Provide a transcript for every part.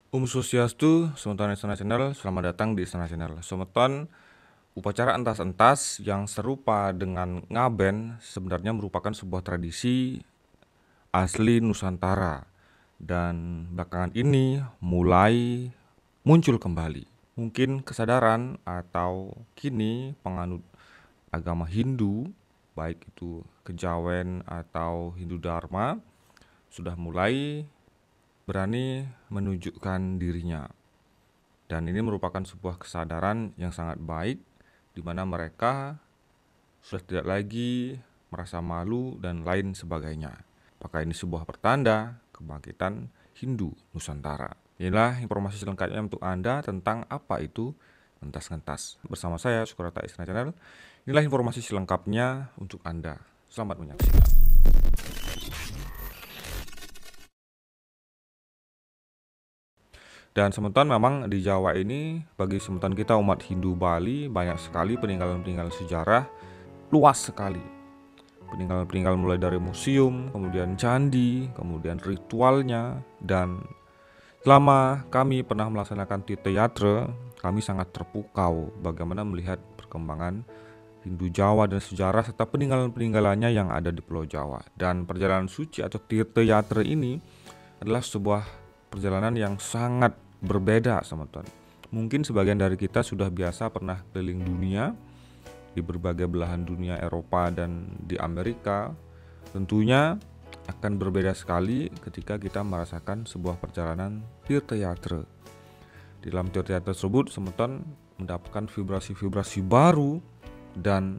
Swastiastu, Semeton Istana Channel, selamat datang di Istana Channel. Semeton, upacara entas-entas yang serupa dengan ngaben sebenarnya merupakan sebuah tradisi asli Nusantara dan belakangan ini mulai muncul kembali. Mungkin kesadaran atau kini penganut agama Hindu, baik itu Kejawen atau Hindu Dharma, sudah mulai berani menunjukkan dirinya. Dan ini merupakan sebuah kesadaran yang sangat baik di mana mereka sudah tidak lagi merasa malu dan lain sebagainya. Apakah ini sebuah pertanda kebangkitan Hindu Nusantara? Inilah informasi selengkapnya untuk Anda tentang apa itu entas-entas. Bersama saya, Sukarata Istana Channel. Inilah informasi selengkapnya untuk Anda. Selamat menyaksikan. Dan semeton memang di Jawa ini, bagi semeton kita umat Hindu Bali, banyak sekali peninggalan-peninggalan sejarah, luas sekali. Peninggalan-peninggalan mulai dari museum, kemudian candi, kemudian ritualnya. Dan selama kami pernah melaksanakan tirtayatra, kami sangat terpukau bagaimana melihat perkembangan Hindu Jawa dan sejarah serta peninggalan-peninggalannya yang ada di Pulau Jawa. Dan perjalanan suci atau tirtayatra ini adalah sebuah perjalanan yang sangat berbeda, teman-teman. Mungkin sebagian dari kita sudah biasa pernah keliling dunia di berbagai belahan dunia Eropa dan di Amerika. Tentunya akan berbeda sekali ketika kita merasakan sebuah perjalanan tirtayatra. Di dalam tirtayatra tersebut, teman-teman mendapatkan vibrasi-vibrasi baru dan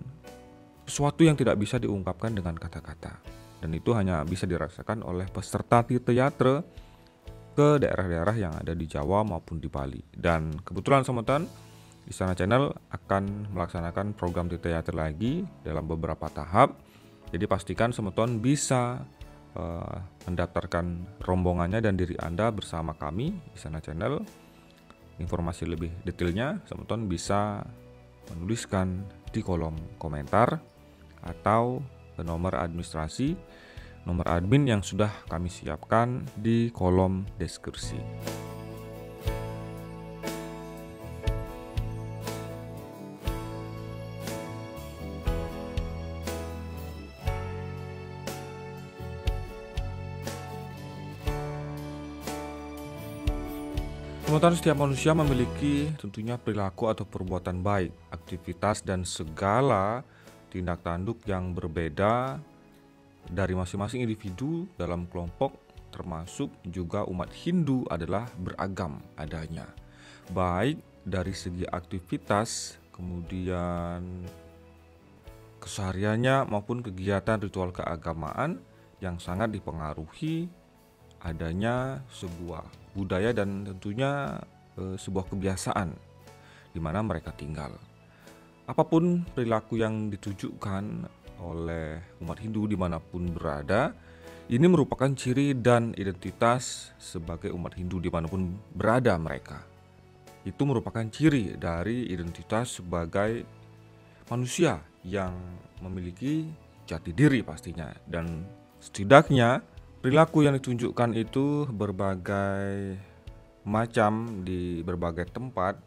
sesuatu yang tidak bisa diungkapkan dengan kata-kata. Dan itu hanya bisa dirasakan oleh peserta tirtayatra ke daerah-daerah yang ada di Jawa maupun di Bali. Dan kebetulan teman-teman, Istana Channel akan melaksanakan program tirtayatra lagi dalam beberapa tahap. Jadi pastikan teman-teman bisa mendaftarkan rombongannya dan diri Anda bersama kami Istana Channel. Informasi lebih detailnya teman-teman bisa menuliskan di kolom komentar atau ke nomor administrasi, nomor admin yang sudah kami siapkan di kolom deskripsi. Sementara setiap manusia memiliki tentunya perilaku atau perbuatan baik, aktivitas dan segala tindak tanduk yang berbeda dari masing-masing individu dalam kelompok, termasuk juga umat Hindu adalah beragam adanya. Baik dari segi aktivitas, kemudian kesehariannya maupun kegiatan ritual keagamaan yang sangat dipengaruhi adanya sebuah budaya dan tentunya sebuah kebiasaan di mana mereka tinggal. Apapun perilaku yang ditujukan oleh umat Hindu dimanapun berada, ini merupakan ciri dan identitas sebagai umat Hindu dimanapun berada mereka. Itu merupakan ciri dari identitas sebagai manusia yang memiliki jati diri pastinya. Dan setidaknya perilaku yang ditunjukkan itu berbagai macam di berbagai tempat,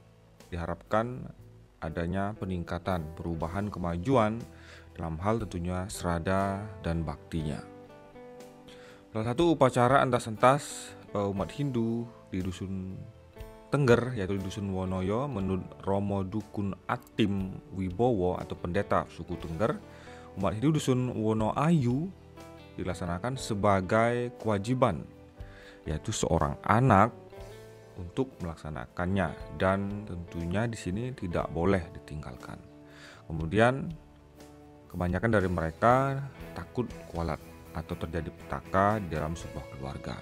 diharapkan adanya peningkatan, perubahan, kemajuan dalam hal tentunya serada dan baktinya. Salah satu upacara entas-entas umat Hindu di Dusun Tengger, yaitu di Dusun Wonoyo, menurut Romo Dukun Atim Wibowo atau pendeta suku Tengger, umat Hindu Dusun Wonoayu dilaksanakan sebagai kewajiban, yaitu seorang anak untuk melaksanakannya, dan tentunya di sini tidak boleh ditinggalkan. Kemudian kebanyakan dari mereka takut kualat atau terjadi petaka di dalam sebuah keluarga.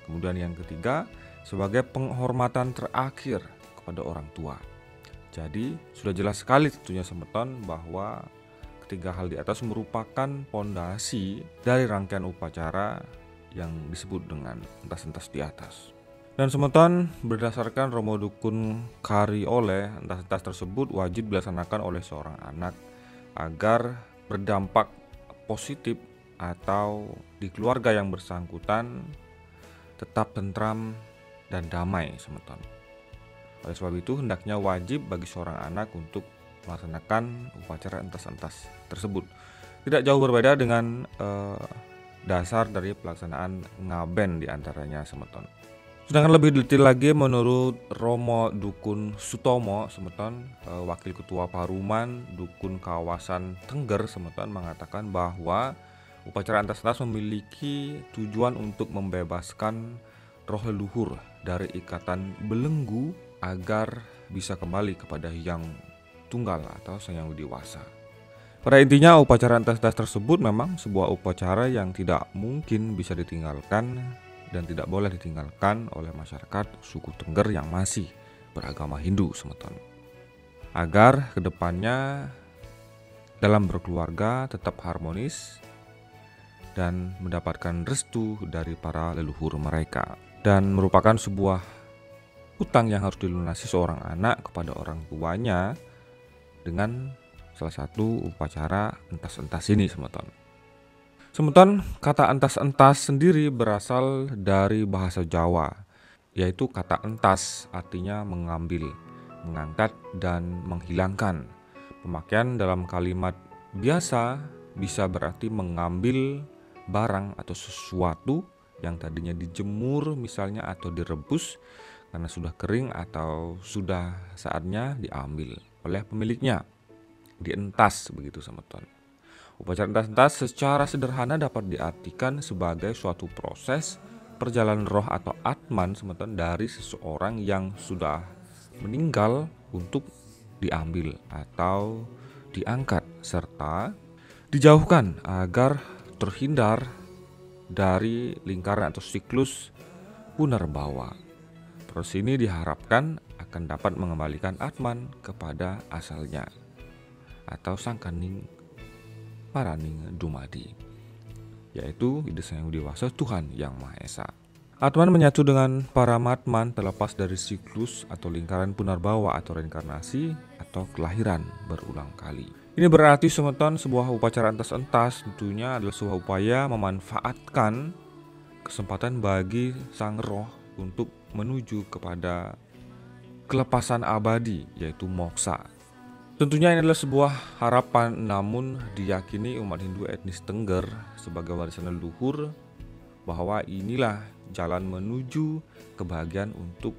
Kemudian yang ketiga, sebagai penghormatan terakhir kepada orang tua. Jadi sudah jelas sekali tentunya semeton bahwa ketiga hal di atas merupakan pondasi dari rangkaian upacara yang disebut dengan entas-entas di atas. Dan semeton, berdasarkan Romo Dukun Kari oleh, entas-entas tersebut wajib dilaksanakan oleh seorang anak agar berdampak positif atau di keluarga yang bersangkutan tetap tentram dan damai semeton. Oleh sebab itu hendaknya wajib bagi seorang anak untuk melaksanakan upacara entas-entas tersebut. Tidak jauh berbeda dengan dasar dari pelaksanaan ngaben diantaranya semeton. Sedangkan lebih detail lagi menurut Romo Dukun Sutomo semeton, Wakil Ketua Paruman Dukun Kawasan Tengger semeton, mengatakan bahwa upacara entas-entas memiliki tujuan untuk membebaskan roh leluhur dari ikatan belenggu agar bisa kembali kepada yang tunggal atau Sang Yang Widi Wasa. Pada intinya upacara entas-entas tersebut memang sebuah upacara yang tidak mungkin bisa ditinggalkan dan tidak boleh ditinggalkan oleh masyarakat suku Tengger yang masih beragama Hindu semeton. Agar kedepannya dalam berkeluarga tetap harmonis dan mendapatkan restu dari para leluhur mereka. Dan merupakan sebuah hutang yang harus dilunasi seorang anak kepada orang tuanya dengan salah satu upacara entas-entas ini semeton. Semeton, kata entas-entas sendiri berasal dari bahasa Jawa, yaitu kata entas artinya mengambil, mengangkat dan menghilangkan. Pemakaian dalam kalimat biasa bisa berarti mengambil barang atau sesuatu yang tadinya dijemur misalnya atau direbus karena sudah kering atau sudah saatnya diambil oleh pemiliknya, dientas begitu semeton. Upacara entas-entas secara sederhana dapat diartikan sebagai suatu proses perjalanan roh atau atman semeton dari seseorang yang sudah meninggal untuk diambil atau diangkat serta dijauhkan agar terhindar dari lingkaran atau siklus punerbawa. Proses ini diharapkan akan dapat mengembalikan atman kepada asalnya atau sang kaning paraning dumadi, yaitu ide Sang Yang Widi Wasa, Tuhan Yang Maha Esa. Atman menyatu dengan para matman terlepas dari siklus atau lingkaran punarbawa atau reinkarnasi atau kelahiran berulang kali. Ini berarti semeton sebuah upacara entas-entas tentunya adalah sebuah upaya memanfaatkan kesempatan bagi sang roh untuk menuju kepada kelepasan abadi, yaitu moksa. Tentunya ini adalah sebuah harapan, namun diyakini umat Hindu etnis Tengger sebagai warisan leluhur bahwa inilah jalan menuju kebahagiaan untuk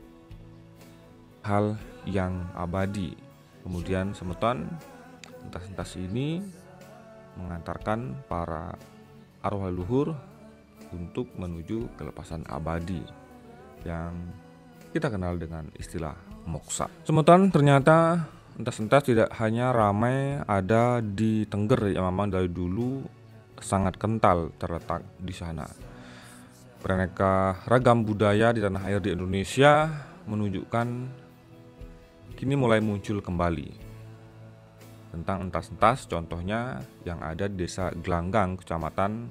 hal yang abadi. Kemudian semeton, entas-entas ini mengantarkan para arwah leluhur untuk menuju kelepasan abadi yang kita kenal dengan istilah moksa. Semeton, ternyata entas-entas tidak hanya ramai ada di Tengger yang memang dari dulu sangat kental terletak di sana. Beraneka ragam budaya di tanah air di Indonesia menunjukkan kini mulai muncul kembali tentang entas-entas, contohnya yang ada di Desa Glanggang, Kecamatan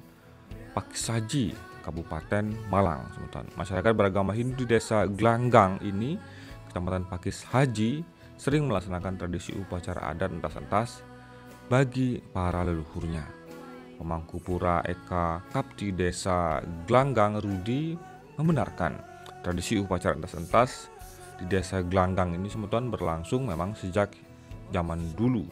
Pakisaji, Kabupaten Malang. Masyarakat beragama Hindu di Desa Glanggang ini, Kecamatan Pakishaji, sering melaksanakan tradisi upacara adat entas-entas bagi para leluhurnya. Pemangku Pura Eka Kapti Desa Glanggang Rudi membenarkan tradisi upacara entas-entas di Desa Glanggang ini semeton berlangsung memang sejak zaman dulu.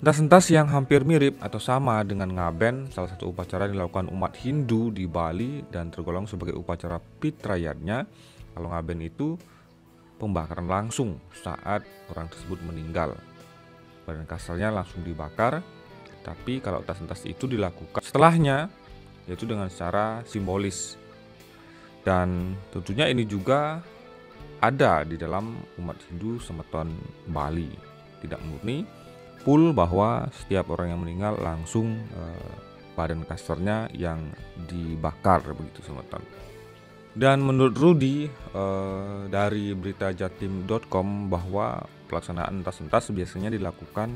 Entas-entas yang hampir mirip atau sama dengan ngaben, salah satu upacara yang dilakukan umat Hindu di Bali dan tergolong sebagai upacara pitrayatnya. Kalau ngaben itu pembakaran langsung saat orang tersebut meninggal, badan kasalnya langsung dibakar. Tapi kalau entas-entas itu dilakukan setelahnya, yaitu dengan secara simbolis. Dan tentunya ini juga ada di dalam umat Hindu semeton Bali, tidak murni full bahwa setiap orang yang meninggal langsung badan kasarnya yang dibakar begitu semeton. Dan menurut Rudi dari beritajatim.com bahwa pelaksanaan entas-entas biasanya dilakukan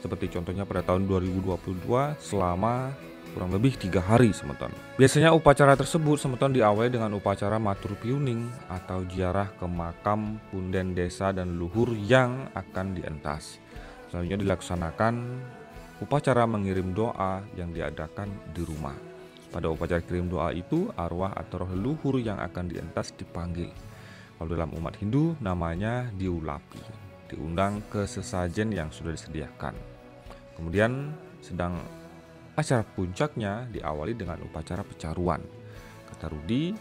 seperti contohnya pada tahun 2022 selama kurang lebih 3 hari semeton. Biasanya upacara tersebut semeton diawali dengan upacara matur piuning atau ziarah ke makam punden desa dan leluhur yang akan dientas. Selanjutnya dilaksanakan upacara mengirim doa yang diadakan di rumah. Pada upacara kirim doa itu, arwah atau roh leluhur yang akan dientas dipanggil. Kalau dalam umat Hindu namanya diulapi, diundang ke sesajen yang sudah disediakan. Kemudian sedang acara puncaknya diawali dengan upacara pecaruan. Kata Rudi,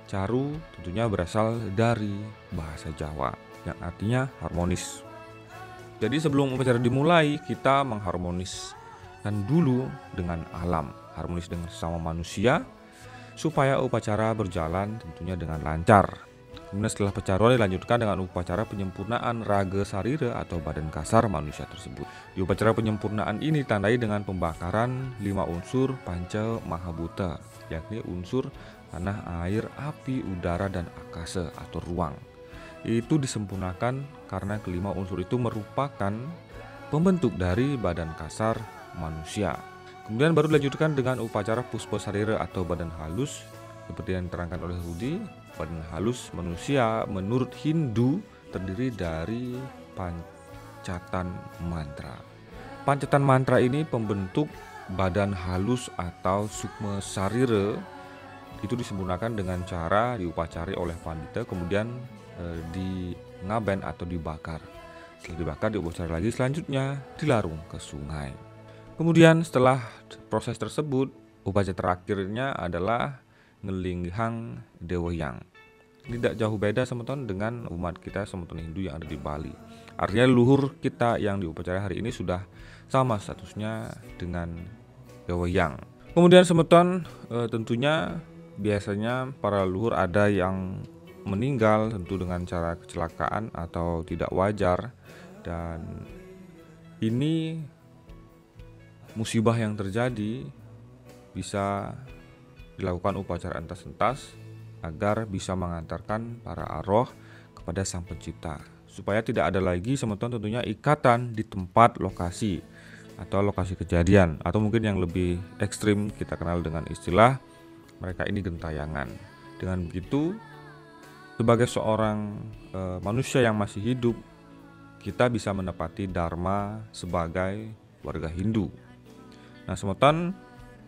caru tentunya berasal dari bahasa Jawa yang artinya harmonis. Jadi sebelum upacara dimulai, kita mengharmoniskan dulu dengan alam, harmonis dengan sesama manusia, supaya upacara berjalan tentunya dengan lancar. Kemudian setelah pecaruan dilanjutkan dengan upacara penyempurnaan raga sarira atau badan kasar manusia tersebut. Di upacara penyempurnaan ini ditandai dengan pembakaran 5 unsur panca mahabhuta, yakni unsur tanah, air, api, udara, dan akasa atau ruang. Itu disempurnakan karena kelima unsur itu merupakan pembentuk dari badan kasar manusia. Kemudian baru dilanjutkan dengan upacara puspa sarira atau badan halus. Seperti yang diterangkan oleh Rudi, badan halus manusia menurut Hindu terdiri dari pancatan mantra. Pancatan mantra ini pembentuk badan halus atau sukma sarira. Itu disempurnakan dengan cara diupacari oleh pandita, kemudian di ngaben atau dibakar. Setelah dibakar diupacara lagi, selanjutnya dilarung ke sungai. Kemudian setelah proses tersebut, upacara terakhirnya adalah ngelinghang Dewa Yang. Tidak jauh beda semeton dengan umat kita semeton Hindu yang ada di Bali. Artinya leluhur kita yang diupacara hari ini sudah sama statusnya dengan Dewa Yang. Kemudian semeton tentunya biasanya para leluhur ada yang meninggal tentu dengan cara kecelakaan atau tidak wajar, dan ini musibah yang terjadi bisa dilakukan upacara entas-entas agar bisa mengantarkan para arwah kepada Sang Pencipta, supaya tidak ada lagi semeton tentunya ikatan di tempat lokasi atau lokasi kejadian, atau mungkin yang lebih ekstrim kita kenal dengan istilah mereka ini gentayangan. Dengan begitu, sebagai seorang manusia yang masih hidup, kita bisa menepati dharma sebagai warga Hindu. Nah semeton,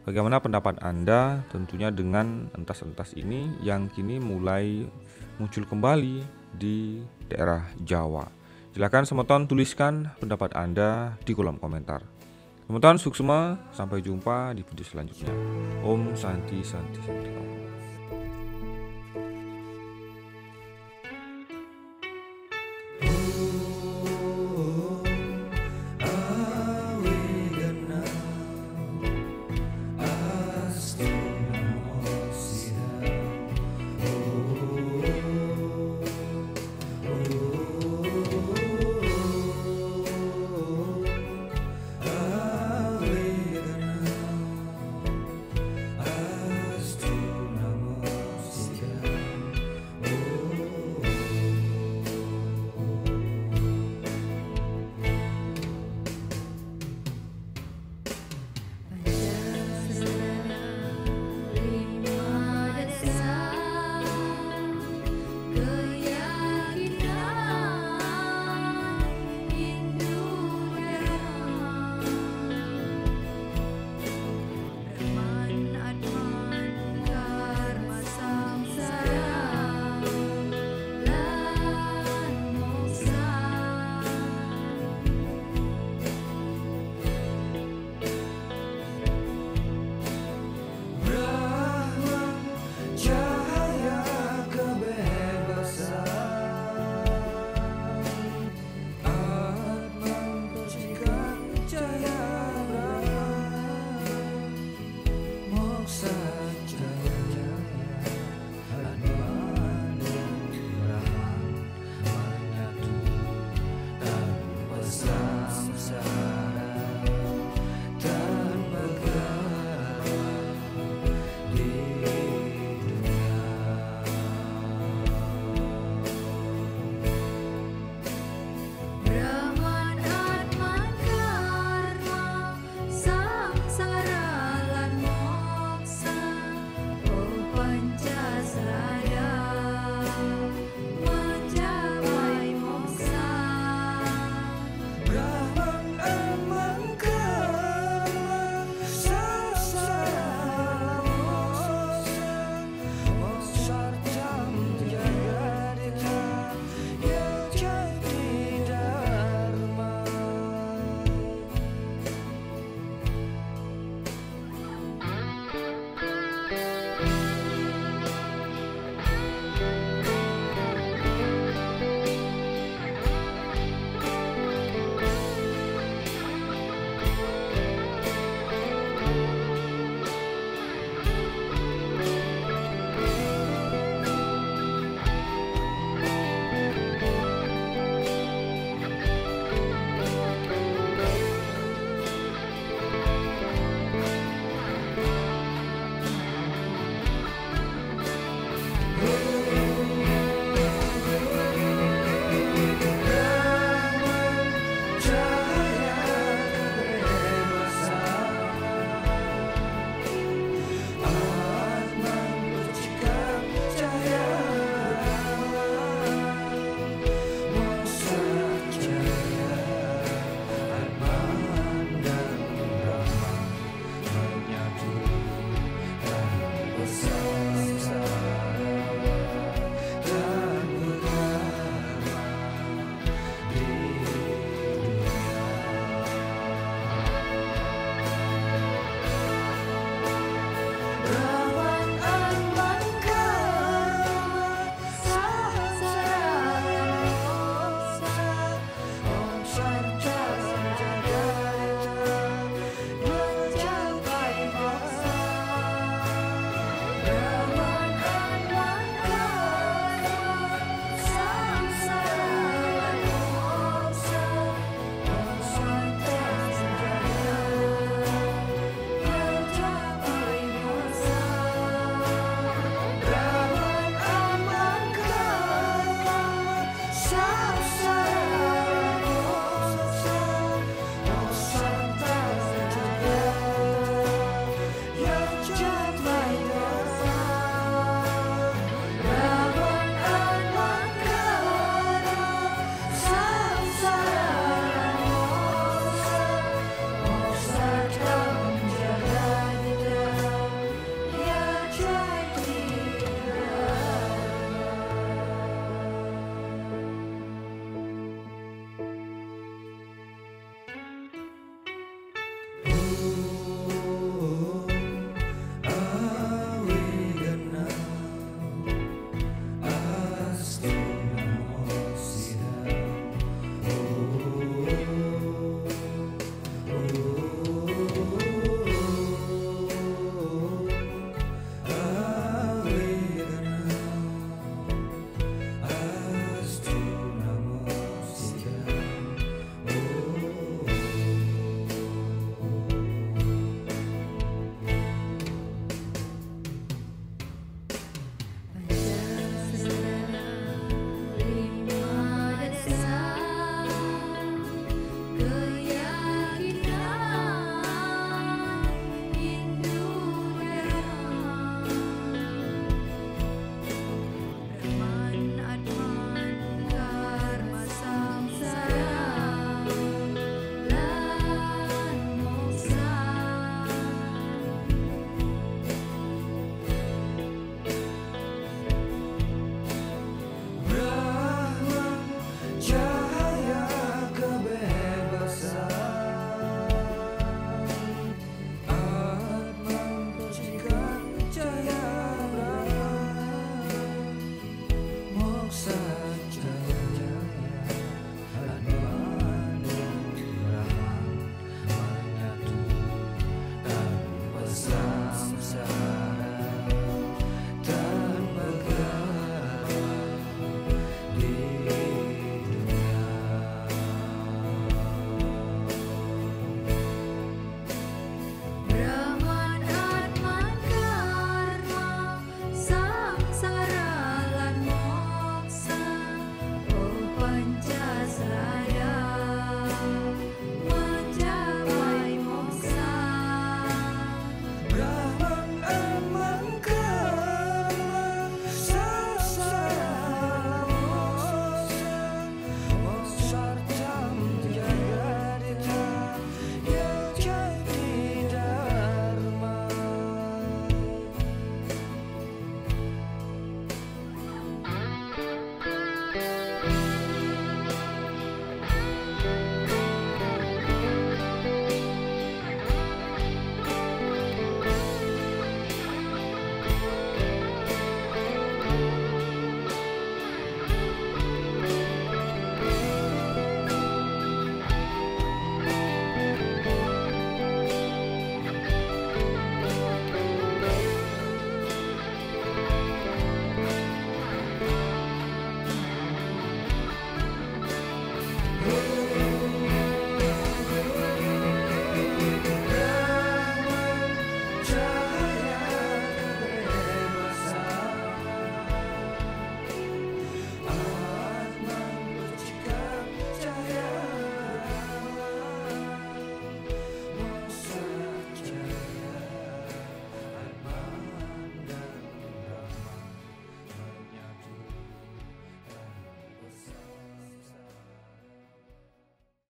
bagaimana pendapat Anda tentunya dengan entas-entas ini yang kini mulai muncul kembali di daerah Jawa? Silakan semeton tuliskan pendapat Anda di kolom komentar. Semeton suksema, sampai jumpa di video selanjutnya. Om Santi Santi Santi Om.